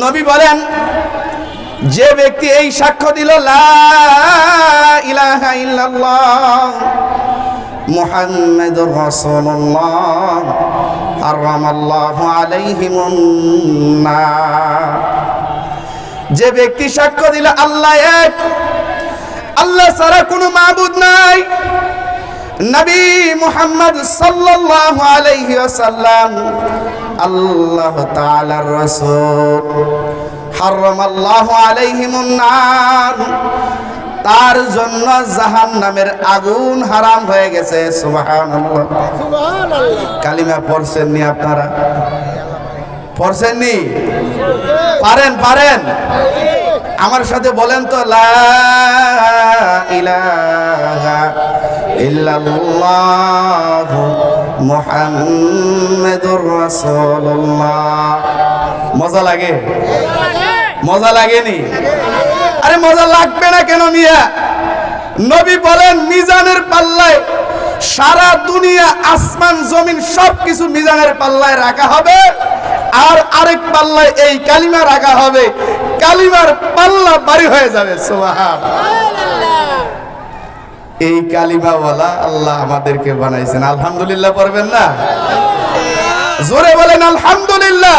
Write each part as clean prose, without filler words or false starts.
নবী বলেন, যে ব্যক্তি এই সাক্ষ্য দিল লা ইলাহা ইল্লাল্লাহ মুহাম্মাদুর রাসূলুল্লাহ হারামাল্লাহু আলাইহিমুন নার, যে ব্যক্তি সাক্ষ্য দিল আল্লাহ এক, আল্লাহ ছাড়া কোনো মাবুদ নাই, নবী মুহাম্মদ সাল্লাল্লাহু আলাইহি ওয়াসাল্লাম আল্লাহ তাআলার রাসূল, হারামাল্লাহু আলাইহিমুন নার, তার জন্য জাহান্নামের আগুন হারাম হয়ে গেছে। সুবহানাল্লাহ, সুবহানাল্লাহ। কালিমা পড়ছেন নি আপনারা? পড়ছেন নি? পারেন আমার সাথে বলেন তো, লা ইলাহা ইল্লাল্লাহ মুহাম্মাদুর রাসূলুল্লাহ। মজা লাগে? মজা লাগেনি? আরে মজা লাগবে না কেন মিয়া? নবী বলেন, মিজানের পাল্লায় সারা দুনিয়া আসমান জমিন সবকিছু মিজানের পাল্লায় রাখা হবে, আর আরেক পাল্লায় এই কালিমা রাখা হবে, কালিমার পাল্লা ভারী হয়ে যাবে। সুবহানাল্লাহ। এই কালিমাওয়ালা আল্লাহ আমাদেরকে বানাইছেন। আলহামদুলিল্লাহ পড়বেন না? জোরে বলেন আলহামদুলিল্লাহ।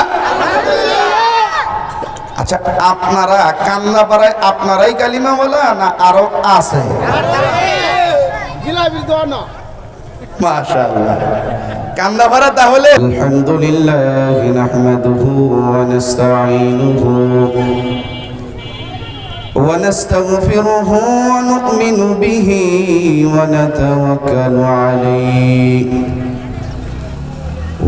আচ্ছা, আপনারা কান্নাপাড়ায় আপনারাই কালিমাওয়ালা না আরো আছে? মাশাআল্লাহ। কান্নাপাড়া তাহলে আলহামদুলিল্লাহ নাহমাদুহু ওয়া নাস্তাঈনুহু ওয়া নাস্তাগফিরুহু ওয়া নু'মিনু বিহি ওয়া নাতাওয়াক্কালু আলাইহি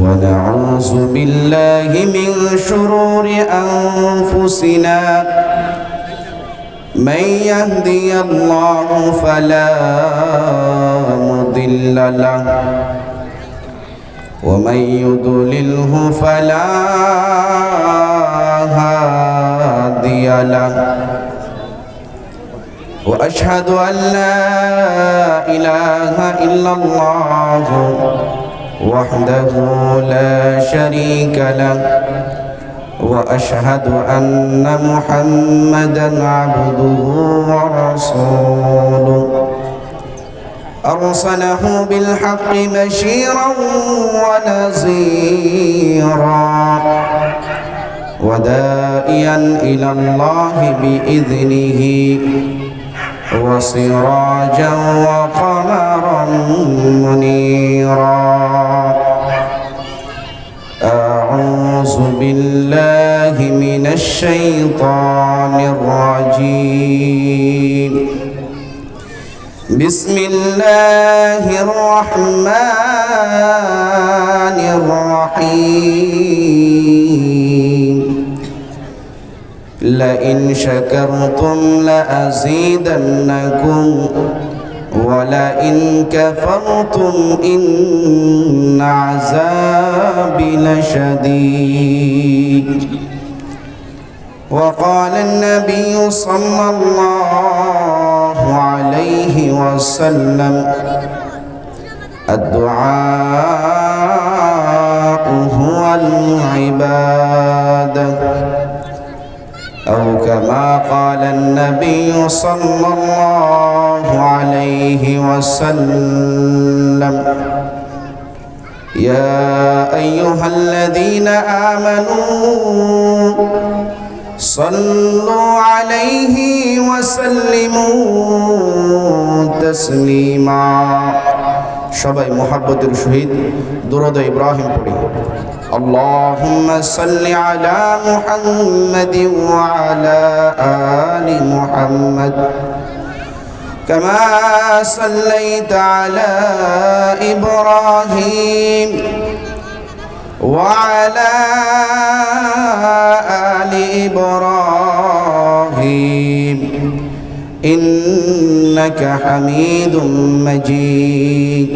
ونعوذ بالله من شرور أنفسنا من يهدي الله فلا مضل له ومن يضلله فلا هادي له وأشهد أن لا إله إلا الله وحده لا شريك له وأشهد أن محمدا عبده ورسوله أرسله بالحق بشيرا ونذيرا وداعيا إلى الله بإذنه وسراجا وقمرا منيرا أعوذ بالله من الشيطان الرجيم بسم الله الرحمن الرحيم لئن شكرتم لأزيدنكم ولئن كفرتم إن عذابي لشديد وقال النبي صلى الله عليه وسلم الدعاء هو العبادة أو كما قال النبي صلى الله عليه وسلم يا أيها الذين آمنوا صلوا عليه وسلموا تسليما সবাই মুহাব্বতের সহিত দুরূদ ইব্রাহিম পড়ি اللهم صل على محمد وعلى آل محمد كما صليت على إبراهيم وعلى آل إبراهيم إنك حميد مجيد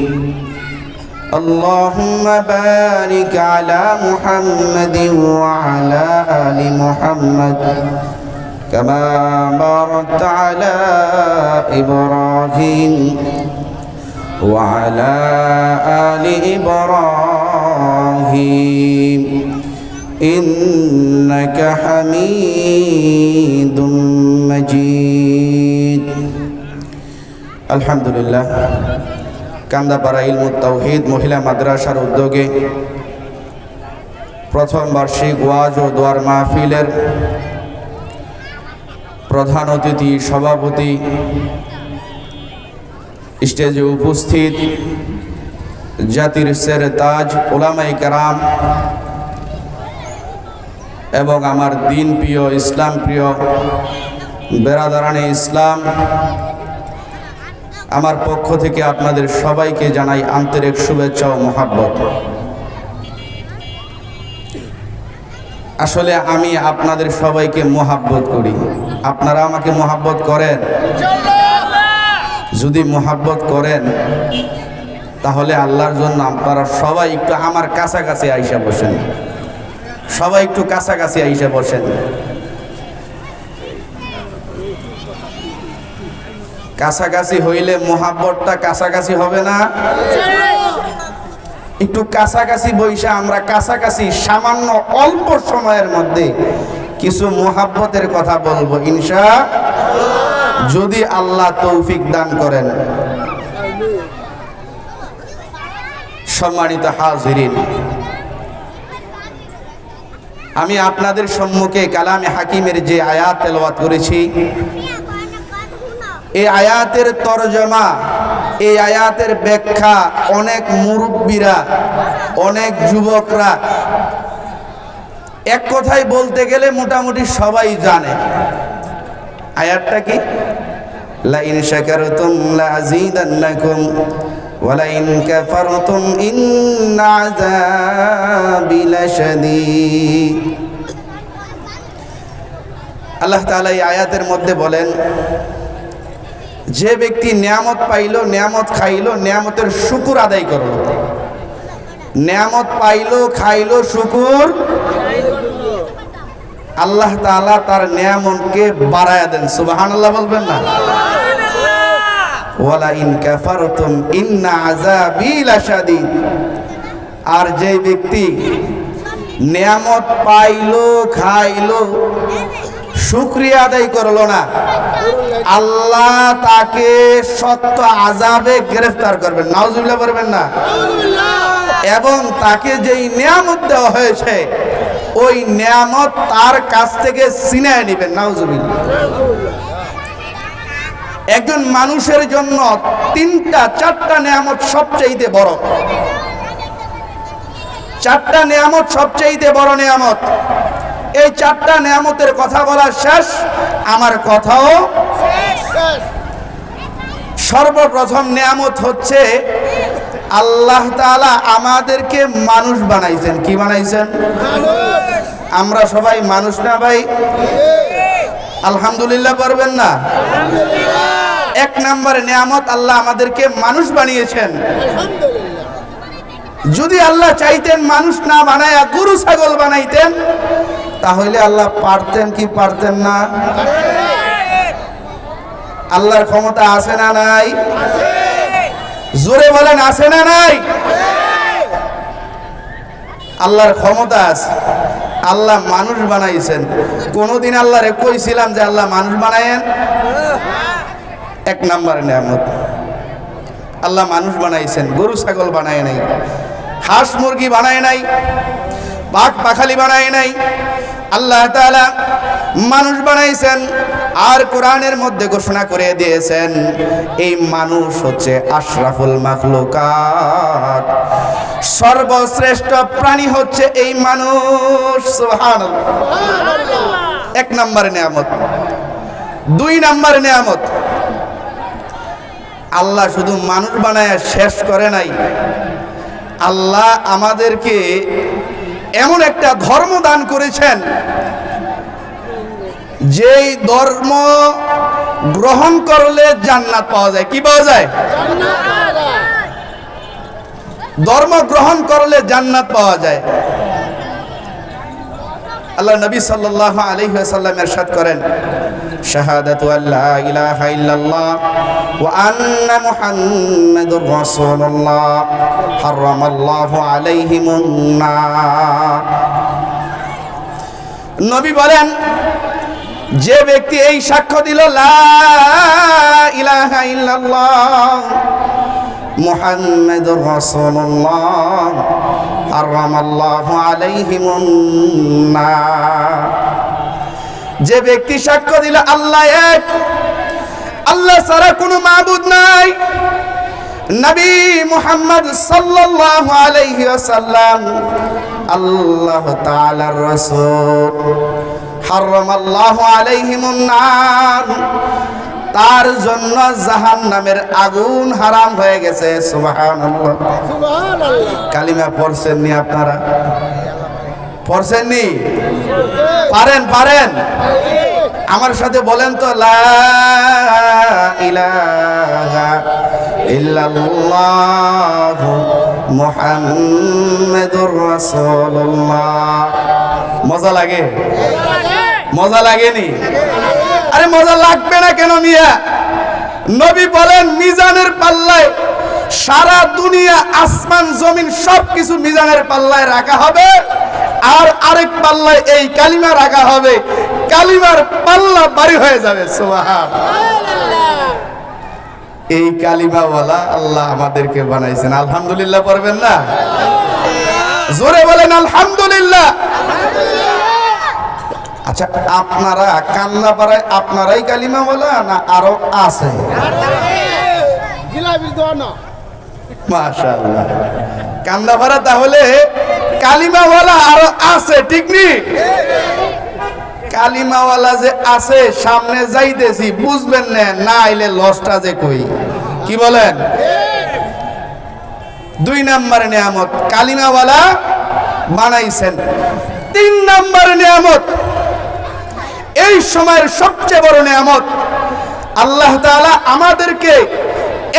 اللهم بارك على محمد وعلى آل محمد كما باركت على إبراهيم وعلى آل إبراهيم إنك حميد مجيد الحمد لله কান্দাপাড়া ইলমুত তাওহীদ মহিলা মাদ্রাসার উদ্যোগে প্রথম বার্ষিক ওয়াজ ও দোয়ার মাহফিলের প্রধান অতিথি সভাপতি স্টেজে উপস্থিত জাতির সেরে তাজ উলামায়ে কেরাম এবং আমার দিন প্রিয় ইসলাম প্রিয় বেরাদারানে ইসলাম, আমার পক্ষ থেকে আপনাদের সবাইকে জানাই আন্তরিক শুভেচ্ছা ও মোহাব্বত। আসলে আমি আপনাদের সবাইকে মোহাব্বত করি, আপনারা আমাকে মোহাব্বত করেন? যদি মোহাব্বত করেন তাহলে আল্লাহর জন্য আপনারা সবাই একটু আমার কাছাকাছি আইসা বসেন, সবাই একটু কাছাকাছি আইসা বসেন। কাছাকাছি হইলে মোহাব্বতটা কাছাকাছি হবে না? একটু কাছাকাছি বইসা আমরা কাছাকাছি সামান্য অল্প সময়ের মধ্যে কিছু মোহাব্বতের কথা বলবো ইনশাআল্লাহ, যদি আল্লাহ তৌফিক দান করেন। সম্মানিত হাজিরিন, আমি আপনাদের সম্মুখে কালামে হাকিমের যে আয়াত তেলাওয়াত করেছি, এই আয়াতের তরজমা, এই আয়াতের ব্যাখ্যা অনেক মুরব্বীরা, অনেক যুবকরা এক কথায় বলতে গেলে মোটামুটি সবাই জানে। আয়াতটা কি? লা ইন শাকারতুম লা আযীদান্নাকুম ওয়া লা ইন কাফারতুম ইন্না আযাবি লাশাদীদ। আল্লাহ তাআলা এই আয়াতের মধ্যে বলেন, যে ব্যক্তি নিয়ামত পাইলো, নিয়ামত খাইলো, নিয়ামতের শুকর আদায় করলো, নিয়ামত পাইলো, খাইলো, শুকর, আল্লাহ তাআলা তার নিয়ামতকে বাড়ায়া দেন। সুবহানাল্লাহ বলবেন না? ওয়ালা ইন কাফারতুম ইন্না আযাবি লাশাদীদ। আর যে ব্যক্তি নিয়ামত পাইলো, খাইলো, শুকরিয়া আদায় করলো না, আল্লাহ তাকে শক্ত আযাবে গ্রেফতার করবেন। নাউজুবিল্লাহ বলবেন না? এবং তাকে যেই নিয়ামত দেওয়া হয়েছে ওই নিয়ামত তার কাছ থেকে ছিনিয়ে নেবেন। নাউজুবিল্লাহ। একজন মানুষের জন্য তিনটা চারটা নিয়ামত সবচেয়ে বড়, চারটা নিয়ামত সবচেয়ে বড় নিয়ামত। এই চারটা নিয়ামতের কথা বলা শেষ, আমার কথাও সর্বপ্রথম নিয়ামত হচ্ছে আল্লাহ তাআলা আমাদেরকে মানুষ বানাইছেন। কি বানাইছেন? আমরা সবাই মানুষ না ভাই? আলহামদুলিল্লাহ পারবেন না? এক নম্বরে নিয়ামত, আল্লাহ আমাদেরকে মানুষ বানিয়েছেন। যদি আল্লাহ চাইতেন মানুষ না বানায়া গরু ছাগল বানাইতেন তাহলে আল্লাহ পারতেন কি পারতেন না? আল্লাহর ক্ষমতা আছে না নাই? জোরে বলেন, আছে না নাই? আল্লাহর ক্ষমতা আছে। আল্লাহ মানুষ বানাইছেন। কোনদিন আল্লাহরে কইছিলাম যে আল্লাহ মানুষ বানায়েন? এক নম্বরে নিয়ামত, আল্লাহ মানুষ বানাইছেন, গরু ছাগল বানায় নাই, হাঁস মুরগি বানায় নাই, বাঘ পাখালি বানায় নাই, আল্লাহ তাআলা মানুষ বানাইছেন। আর কোরআনের মধ্যে ঘোষণা করে দিয়েছেন এই মানুষ হচ্ছে আশরাফুল মাখলুকাত, সর্বশ্রেষ্ঠ প্রাণী হচ্ছে এই মানুষ। সুবহানাল্লাহ। এক নম্বরে নিয়ামত। দুই নম্বরে নিয়ামত, আল্লাহ শুধু মানুষ বানায় শেষ করে নাই, আল্লাহ আমাদেরকে এমন একটা ধর্ম দান করেছেন যেই ধর্ম গ্রহণ করলে জান্নাত পাওয়া যায়। কি পাওয়া যায়? ধর্ম গ্রহণ করলে জান্নাত পাওয়া যায়। আল্লাহ নবী সাল্লাল্লাহু আলাইহি ওয়াসাল্লাম ইরশাদ করেন, শাহাদাতু আল্লা ইলাহা ইল্লাল্লাহ ওয়া আন্না মুহাম্মাদুর রাসূলুল্লাহ হারামাল্লাহু আলাইহিমুন নার। নবী বলেন, যে ব্যক্তি এই সাক্ষ্য দিল লা ইলাহা ইল্লাল্লাহ মুহাম্মাদুর রাসূলুল্লাহ হারামাল্লাহু আলাইহিমুন নার, যে ব্যক্তি সাক্ষ্য দিল আল্লাহ এক, আল্লাহ ছাড়া কোনো মাবুদ নাই, নবী মুহাম্মদ সাল্লাল্লাহু আলাইহি ওয়াসাল্লাম আল্লাহ তাআলার রাসূল, হারামাল্লাহু আলাইহিমুন নার, তার জন্য জাহান্নামের আগুন হারাম হয়ে গেছে। সুবহানাল্লাহ, সুবহানাল্লাহ। কালিমা পড়ছেন নি আপনারা? পড়ছেন নি? পারেন আমার সাথে বলেন তো, লা ইলাহা ইল্লাল্লাহ মুহাম্মাদুর রাসূলুল্লাহ। মজা লাগে? মজা লাগেনি? আরে মজা লাগবে না কেন মিয়া? নবী বলেন, মিজানের পাল্লায় সারা দুনিয়া আসমান জমিন সবকিছু মিজানের পাল্লায় রাখা হবে, আর আরেক পাল্লায় এই কালিমা রাখা হবে, কালিমার পাল্লা ভারী হয়ে যাবে। সুবহানাল্লাহ। এই কালিমাওয়ালা আল্লাহ আমাদেরকে বানাইছেন। আলহামদুলিল্লাহ পড়বেন না? জোরে বলেন আলহামদুলিল্লাহ। আচ্ছা, আপনারা কান্নাপাড়ায় আপনারাই কালিমাওয়ালা না আরো আছে? মাশাআল্লাহ, কান্নাপাড়া তাহলে কালিমাওয়ালা আরো আছে, ঠিক নি? কালিমাওয়ালা যে আছে, সামনে যাইতেছি বুঝবেন না আইলে লসটা যে কই। কি বলেন? 2 নম্বর নিয়ামত কালিমাওয়ালা বানাইছেন। 3 নম্বর নিয়ামত, এই সময়ের সবচেয়ে বড় নিয়ামত, আল্লাহ তাআলা আমাদেরকে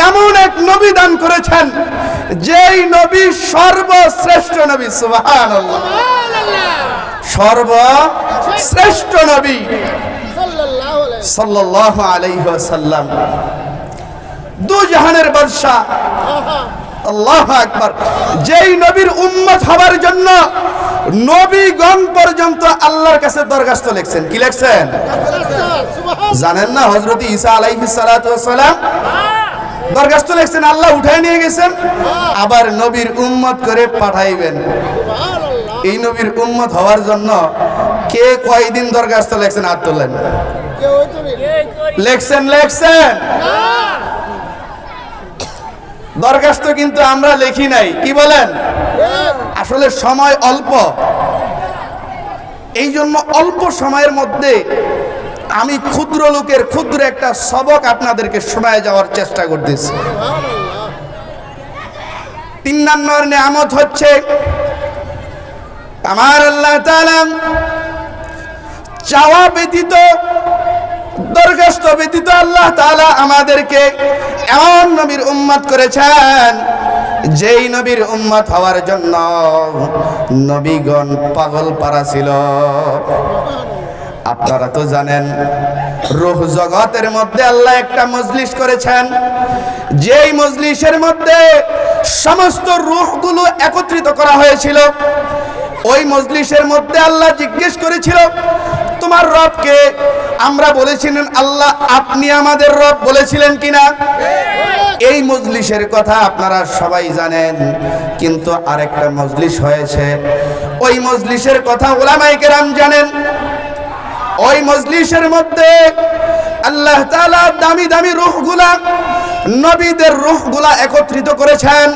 এমন এক নবী দান করেছেন, যেই নবী সর্বশ্রেষ্ঠ নবী। সুবহানাল্লাহ, সর্বশ্রেষ্ঠ নবী সাল্লাল্লাহু আলাইহি ওয়াসাল্লাম, দু জাহানের বাদশা। আল্লাহু আকবার। যেই নবীর উম্মত হওয়ার জন্য নবীগণ পর্যন্ত আল্লাহর কাছে দরখাস্ত লিখছেন। কি লিখছেন জানেন না? হযরত ঈসা আলাইহিস সালাতু ওয়াস সালাম দরখাস্ত লিখছেন, আল্লাহ উঠায় নিয়ে গেছেন, আবার নবীর উম্মত করে পাঠাইবেন। এই নবীর উম্মত হওয়ার জন্য কে কয়দিন দরখাস্ত লিখছেন? হাত তোলেন। লিখছেন দরখাস্ত কিন্তু আমরা লিখি নাই। কি বলেন? আসলে সময় অল্প, এই জন্য অল্প সময়ের মধ্যে আমি ক্ষুদ্র লোকের ক্ষুদ্র একটা সবক আপনাদেরকে শোনায় যাওয়ার চেষ্টা করতেছি। 3 নম্বর নিয়ামত হচ্ছে, আমার আল্লাহ তাআলা চাওয়া ব্যতীত, দরখাস্ত ব্যতীত আল্লাহ তাআলা আমাদেরকে এমন নবীর উম্মত করেছেন, যেই নবীর উম্মত হওয়ার জন্য নবীগণ পাগল পারা ছিল। আপনারা তো জানেন, রূহ জগতের মধ্যে আল্লাহ একটা মজলিস করেছেন, যেই মজলিসের মধ্যে সমস্ত রূহগুলো একত্রিত করা হয়েছিল। ওই মজলিসের মধ্যে আল্লাহ জিজ্ঞেস করেছিল, তোমার রবকে? আমরা বলেছিলেন, আল্লাহ আপনি আমাদের রব বলেছিলেন কিনা? এই মজলিসের কথা আপনারা সবাই জানেন, কিন্তু আরেকটা মজলিস হয়েছে, ওই মজলিসের কথা উলামায়ে কেরাম জানেন। ওই মজলিসের মধ্যে আল্লাহ তাআলা দামি দামি রূহগুলা, নবীদের রূহগুলা একত্রিত করেছেন।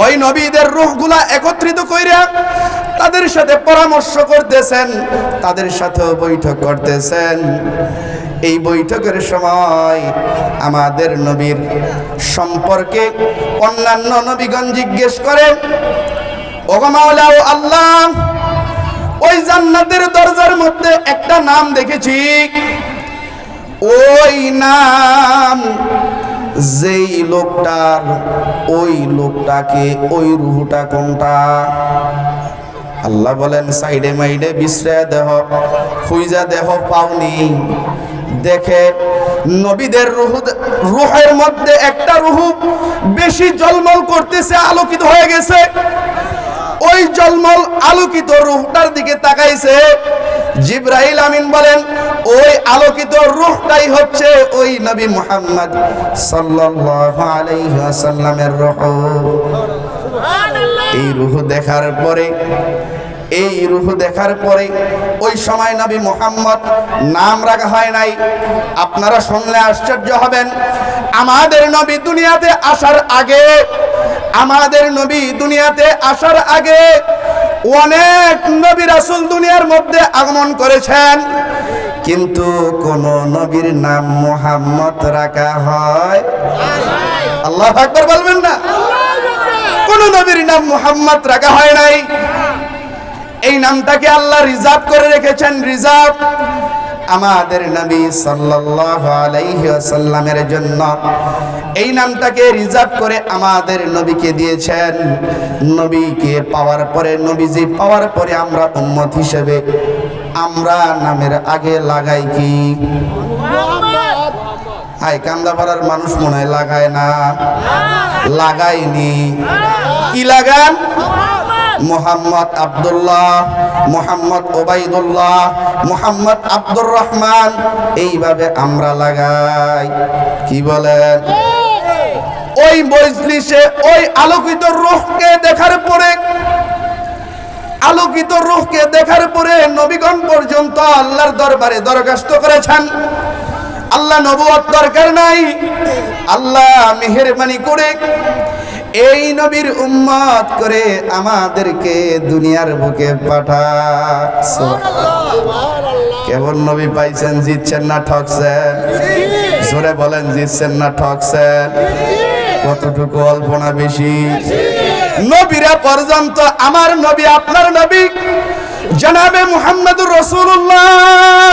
ওই নবীদের রূহগুলা একত্রিত কইরা তাদের সাথে পরামর্শ করতেছেন, তাদের সাথে বৈঠক করতেছেন। এই বৈঠকের সময় আমাদের নবীর সম্পর্কে অন্যান্য নবীগণ জিজ্ঞেস করেন, ওগো মাওলা ও আল্লাহ, ওই জান্নাতের দরজার মধ্যে একটা নাম দেখেছি, ওই নাম যেই লোকটার, ওই লোকটাকে, ওই রূহটা কোনটা? আল্লাহ বলেন, সাইডে মাইডে বিশ্রে দেহ, খুঁজা দেহ, পাওনি। দেখে নবীদের রূহের মধ্যে একটা রূহ বেশি জলমল করতেছে, আলোকিত হয়ে গেছে। ওই জলমল আলোকিত রূহটার দিকে তাকাইছে। জিবরাইল আমিন বলেন ওই আলোকিত রূহটাই হচ্ছে ওই নবী মুহাম্মদ সাল্লাল্লাহু আলাইহি ওয়াসাল্লামের রূহ। এই রূহ দেখার পরে ওই সময় নবী মুহাম্মদ নাম রাখা হয় নাই। আপনারা শুনলে আশ্চর্য হবেন, আমাদের নবী দুনিয়াতে আসার আগে অনেক নবী রাসূল দুনিয়ার মধ্যে আগমন করেছেন, কিন্তু কোন নবীর নাম মুহাম্মদ রাখা হয়? আল্লাহু আকবার বলবেন না? কোন নবীর নাম মুহাম্মদ রাখা হয় নাই। এই নামটাকে আল্লাহ রিজার্ভ করে রেখেছেন, রিজার্ভ আমাদের নবী সাল্লাল্লাহু আলাইহি ওয়াসাল্লামের জন্য। এই নামটাকে রিজার্ভ করে আমাদের নবীকে দিয়েছেন। নবীকে পাওয়ার পরে, নবীজি পাওয়ার পরে আমরা উম্মত হিসেবে আমরা নামের আগে লাগাই কি? হাই কান্দাপাড়ার মানুষ মনে হয় লাগায় না, লাগাইনি। কি লাগান? মুহাম্মদ আব্দুল্লাহ, মুহাম্মদ ওবাইদুল্লাহ, মুহাম্মদ আব্দুর রহমান, এইভাবে আমরা লাগাই। কি বলেন? ওই মজলিসে ওই আলোকিত রূহকে দেখার পরে নবীগণ পর্যন্ত আল্লাহর দরবারে দরখাস্ত করেছেন, আল্লাহ নবুয়ত দরকার নাই, আল্লাহ মেহেরবানি করে এই নবীর উম্মত করে আমাদেরকে দুনিয়ার বুকে পাঠান। কেবল নবী পাইছেন, জিতছেন না ঠকছেন? জোরে বলেন, জিতছেন না ঠকছেন? কতটুকু অল্প না বেশি? নবীরা পর্যন্ত আমার নবী, আপনার নবী জনাবে মুহাম্মদুর রাসূলুল্লাহ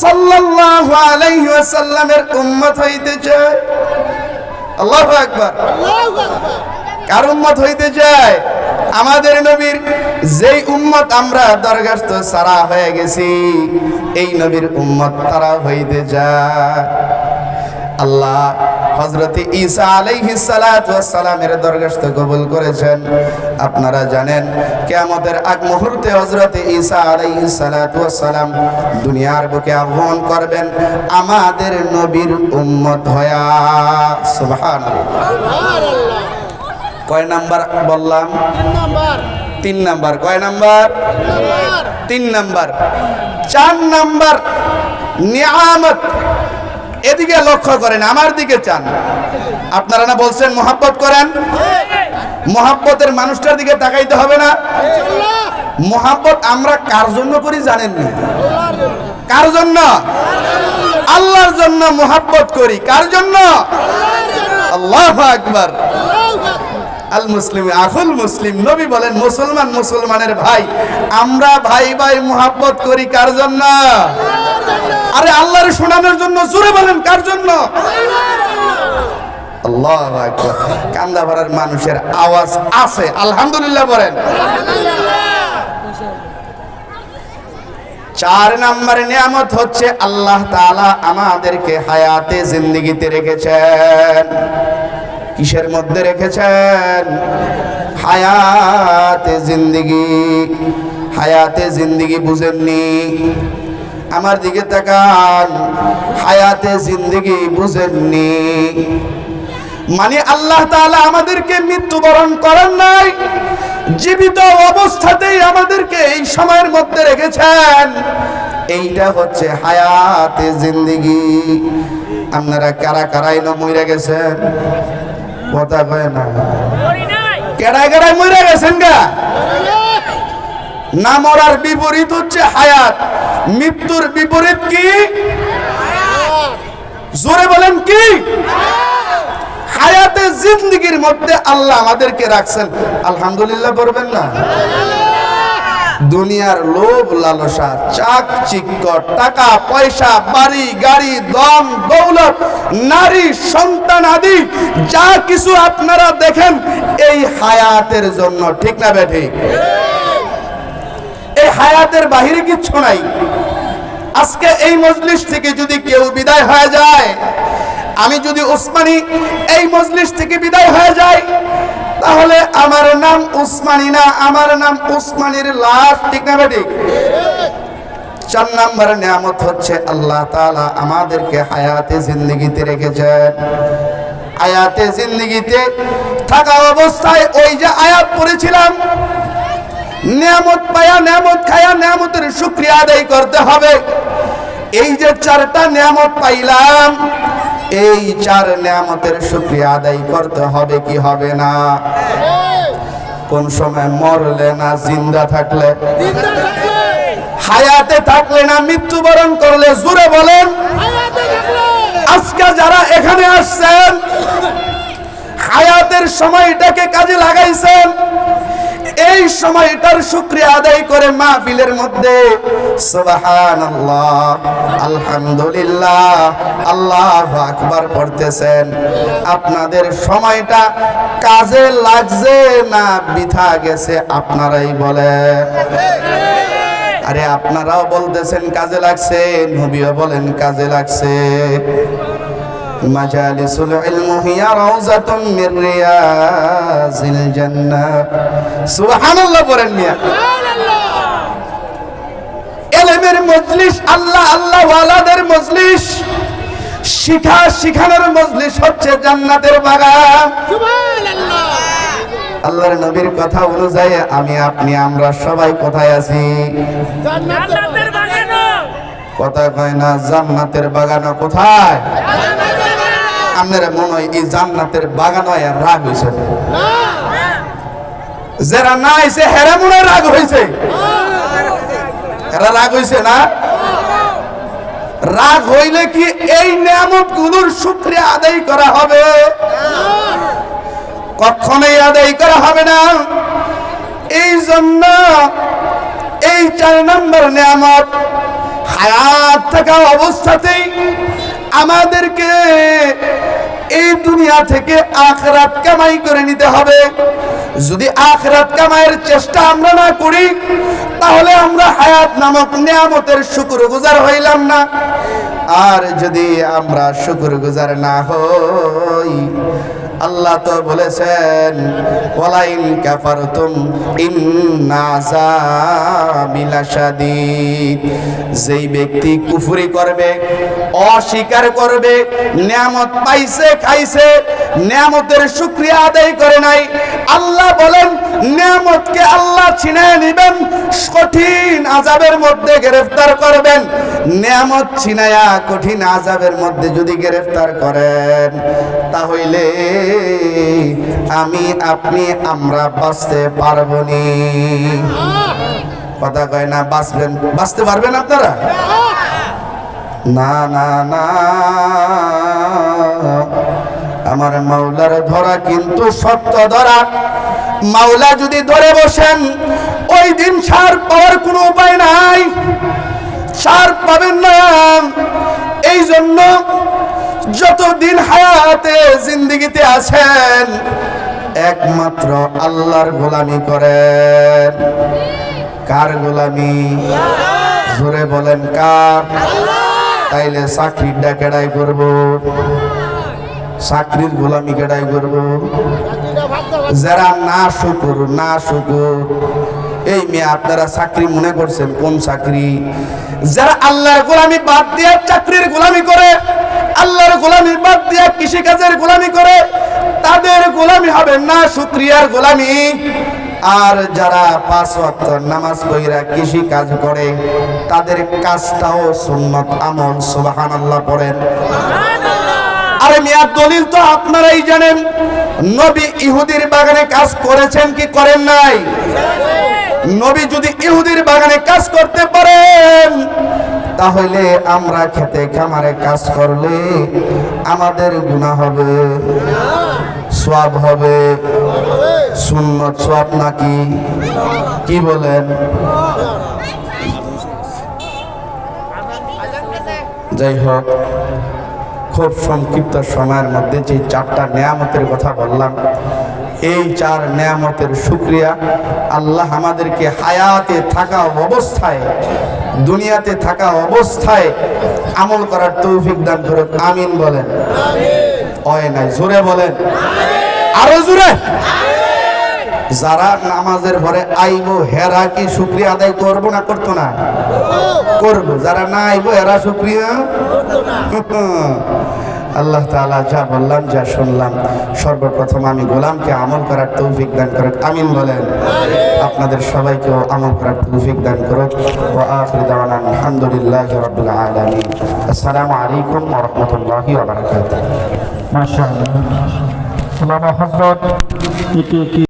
সাল্লাল্লাহু আলাইহি ওয়াসাল্লামের উম্মত হইতে চায়। আল্লাহু আকবার। কার উম্মত হইতে চায়? আমাদের নবীর। যেই উম্মত আমরা দরখাস্ত সারা হয়ে গেছি, এই নবীর উম্মত তারা হইতে যায়। আল্লাহ হযরত ঈসা আলাইহিস সালাতু ওয়াস সালামের দরখাস্ত কবুল করেছেন। আপনারা জানেন কিয়ামতের আগ মুহূর্তে হযরত ঈসা আলাইহিস সালাতু ওয়াস সালাম দুনিয়ার বুকে আগমন করবেন আমাদের নবীর উম্মত হয়া। সুবহানাল্লাহ। কয় নাম্বার বললাম? 3 নাম্বার। কয় নাম্বার? 3 নাম্বার। 4 নাম্বার নিয়ামত। এদিকে লক্ষ্য করেন, আমার দিকে চান। আপনারা না বলছেন মহব্বত করেন? মহব্বতের মানুষটার দিকে তাকাইতে হবে না? মহব্বত আমরা কার জন্য করি জানেন না? কার জন্য? আল্লাহর জন্য মহব্বত করি। কার জন্য? আল্লাহু আকবার। আল মুসলিম আখুল মুসলিম। নবী বলেন মুসলমান মুসলমানের ভাই। আমরা ভাই ভাই মহব্বত করি কার জন্য? আরে আল্লাহর শোনানোর জন্য। জোরে বলেন, কার জন্য? আল্লাহু আকবার। কান্দাপাড়ার মানুষের আওয়াজ আছে, আলহামদুলিল্লাহ বলেন। 4 নম্বর নিয়ামত হচ্ছে আল্লাহ তাআলা আমাদেরকে হায়াতে জিন্দেগিতে রেখেছেন। কিসের মধ্যে রেখেছেন? হায়াতে জিন্দেগি। হায়াতে জিন্দেগি বুঝেননি? আমার দিকে তাকান। হায়াতে জিন্দেগি বুঝেননি মানে আল্লাহ তাআলা আমাদেরকে মৃত্যুবরণ করেন নাই, জীবিত অবস্থাতেই আমাদেরকে এই সময়ের মধ্যে রেখেছেন। এইটা হচ্ছে হায়াতে জিন্দেগি। আপনারা কারা কারাই না মরে গেছেন? কথা কয় না। কেডায় কেডায় মরে গেছেন গা? না মরার বিপরীত হচ্ছে হায়াত। মৃত্যুর বিপরীত কি? জোরে বলেন কি? হায়াতে জিন্দেগির মধ্যে আল্লাহ আমাদেরকে রাখছেন। আলহামদুলিল্লাহ বলবেন না? দুনিয়ার লোভ লালসা, চাকচিক্য, টাকা পয়সা, বাড়ি গাড়ি, ধন দৌলত, নারী সন্তান আদি যা কিছু আপনারা দেখেন এই হায়াতের জন্য, ঠিক না বেঠিক? এই হায়াতের বাহিরে কিচ্ছু নাই। আজকে এই মজলিস থেকে যদি কেউ বিদায় হয়ে যায়, আমি যদি উসমানী এই মজলিস থেকে বিদায় হয়ে যাই, তাহলে আমার নাম উসমানী না, আমার নাম উসমানীর লাশ, ঠিক না বেঠিক? 4 নম্বর নিয়ামত হচ্ছে আল্লাহ তাআলা আমাদেরকে হায়াতে জিন্দেগিতে রেখেছেন। হায়াতে জিন্দেগিতে থাকা অবস্থায় ওই যে আয়াত পড়েছিলাম, নিয়ামত পায়া, নিয়ামত খায়া, নিয়ামতের শুকরিয়া আদায় করতে হবে। এই যে 4টা নিয়ামত পাইলাম, এই 4 নিয়ামতের শুকরিয়া আদায় করতে হবে কি হবে না? কোন সময় মরলে না জিন্দা থাকলে? হায়াতে থাকলে না মৃত্যুবরণ করলে? জোরে বলেন। আজকে যারা এখানে আসছেন হায়াতের সময়টাকে কাজে লাগাইছেন, এই সময়টার শুকরিয়া আদায় করে মাহফিলের মধ্যে সুবহানাল্লাহ, আলহামদুলিল্লাহ, আল্লাহু আকবার পড়তেছেন, আপনাদের সময়টা কাজে লাগছে না বৃথা গেছে? আপনারাই বলেন। আরে আপনারাও বলতেছেন কাজে লাগছে, নবীও বলেন কাজে লাগছে। মাজালিসুল ইলমি হিয়া রাউযাতুম মির রিয়াজিল জান্নাহ। সুবহানাল্লাহ পড়েন মিয়া। ইলমের মজলিস, আল্লাহ আল্লাহ ওয়ালাদের মজলিস, শিখানোর মজলিস হচ্ছে জান্নাতের বাগান। সুবহানাল্লাহ। আল্লাহর নবীর কথা অনুযায়ী আমি আপনি আমরা সবাই কোথায় আছি? জান্নাতের বাগানে। কথা কয় না, জান্নাতের বাগানে। কোথায়? আপনারা মনে হয় এই জান্নাতের বাগান হয় রাগ হয়েছে না? যারা না আইছে হেরা মনে রাগ হয়েছে? এরা রাগ হয়েছে না? রাগ হইলে কি এই নিয়ামত গুলোর শুকরিয়া আদায় করা হবে? কখনোই আদায় করা হবে না। এই জন্য এই 4 নম্বর নিয়ামত হায়াত থাকা অবস্থাতেই আমাদেরকে এই দুনিয়া থেকে আখিরাত কামাই করে নিতে হবে। যদি আখিরাত কামাইয়ের চেষ্টা আমরা না করি তাহলে আমরা হায়াত নামক নিয়ামতের শুকরগুজার হইলাম না। আর যদি আমরা শুকরগুজার না হই, আল্লাহ তো বলেছেন ওয়ালাইন কাফারতুম ইন্না আযাবি লাশাদীদ। যেই ব্যক্তি কুফরি করবে, অস্বীকার করবে, নিয়ামত পাইছে, খাইছে, নিয়ামতের শুকরিয়া আদায় করে নাই, আল্লাহ বলেন নিয়ামতকে আল্লাহ ছিনিয়ে নেবেন, কঠিন আযাবের মধ্যে গ্রেফতার করবেন। নিয়ামত ছিনায়া কঠিন আযাবের মধ্যে যদি গ্রেফতার করেন তাহলে আমি আপনি আমরা বাঁচতে পারবো নি। কথা কয় না, বাঁচবেন? বাঁচতে পারবেন আপনারা? না না না, আমার মাওলার ধরা কিন্তু সত্য ধরা। মাওলা যদি ধরে বসেন ওই দিন ছাড় পাওয়ার কোনো উপায় নাই, ছাড় পাবেন না। এই জন্য যতদিন হায়াতে জিন্দেগিতে আছেন একমাত্র আল্লাহর গোলামি করেন। কার গোলামি? জোরে বলেন কার? তাইলে চাকরিটা কেডাই করব? চাকরির গোলামি কেডাই করব? যারা না শুকুর, না শুকুর। এই মেয়ে আপনারা চাকরি মনে করছেন কোন চাকরি? যারা আল্লাহর গোলামি বাদ দিয়ে চাকরির গোলামি করে, আল্লাহর গোলামি বাদ দিয়ে কৃষিকাজের গোলামি করে, তাদের গোলামি হবে না শুকরিয়ার গোলামি। আর যারা 5 ওয়াক্ত নামাজ পড়া কৃষি কাজ করে তাদের কাজটাও সুন্নাত আমল। সুবহানাল্লাহ পড়েন। আরে মিয়া, দলিল তো আপনারাই জানেন। নবী ইহুদির বাগানে কাজ করেছেন কি করেন নাই? নবী যদি ইহুদির বাগানে কাজ করতে পারেন তাহলে আমরা খেতে খামারে কাজ করলে আমাদের গুনাহ হবে, সওয়াব হবে? সুন্নত সওয়াব নাকি? কি বলেন? যাই হোক, খুব সংক্ষিপ্ত সময়ের মধ্যে যে 4টা নিয়ামতের কথা বললাম, এই 4 নিয়ামতের শুকরিয়া আল্লাহ আমাদেরকে হায়াতে থাকা অবস্থায়, দুনিয়াতে থাকা অবস্থায় আমল করার তৌফিক দান করুন। আমিন বলেন। হয় নাই, জোরে বলেন, আরো জোরে। যারা নামাজের পরে আইবো হেরা কি শুকরিয়া আদায় করবো না করতো না? করবো। যারা না আইবো এরা শুকরিয়া আল্লাহ তাআলা যা বললাম যা শুনলাম সর্বপ্রথম আমি গোলামকে আমল করার তৌফিক দান করুক, আমিন বলেন। আপনাদের সবাইকেও আমল করার তৌফিক দান করুক। ওয়া আখিরু দাওয়ানা আলহামদুলিল্লাহি রাব্বিল আলামিন। আসসালামু আলাইকুম ওয়া রাহমাতুল্লাহি ওয়া বারাকাতুহু। মাশাআল্লাহ। আল্লামা হযরত এটি